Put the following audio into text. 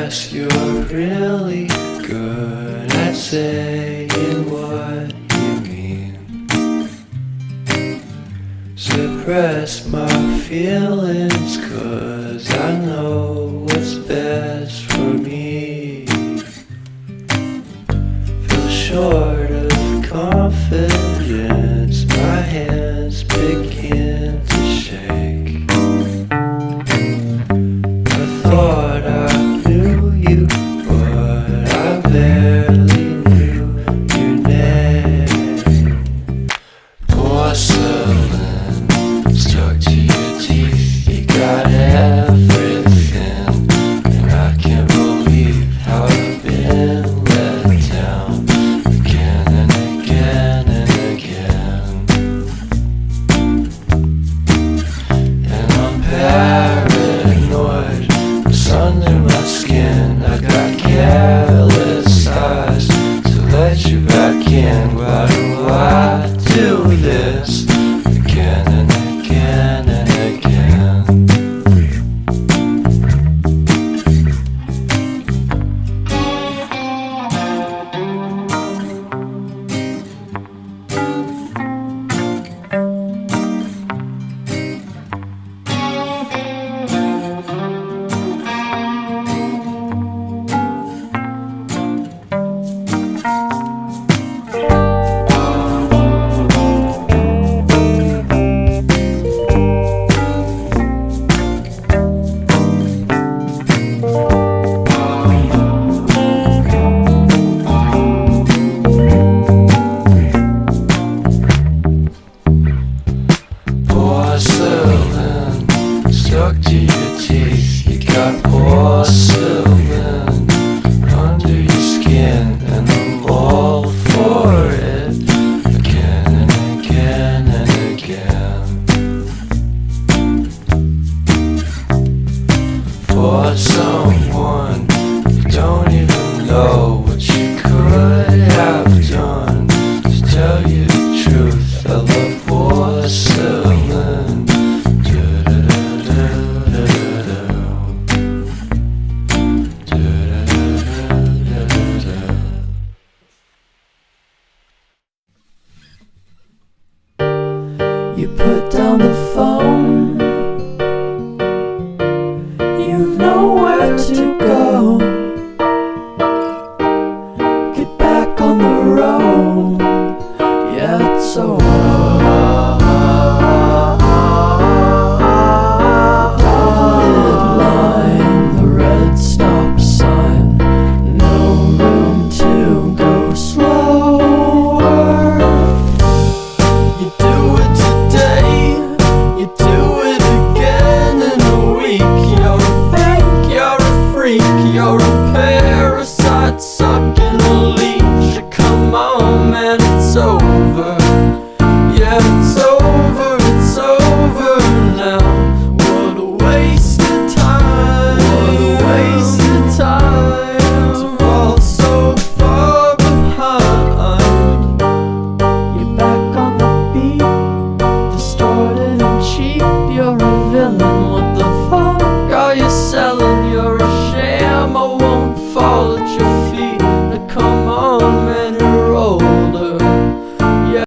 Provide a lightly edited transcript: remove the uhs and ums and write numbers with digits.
guess you're really good at saying what you mean. Suppress my feelings, 'cause I know what's best for me. Feel short of confidence, my hands begin to shake. I thought I knew you, but I barely knew your name. Porcelain stuck to your teeth, you got everything, and I can't believe how I've been let down again and again and again. And I'm paranoid, what's under my skin. I got careless eyes to let you back in. Why do I do this again and again and again? Porcelain stuck to your teeth, you got porcelain under your skin, and I'm all for it again and again and again. For someone you don't even know what you could have done. To tell you the truth, I love porcelain. You put down the phone, you've nowhere to go.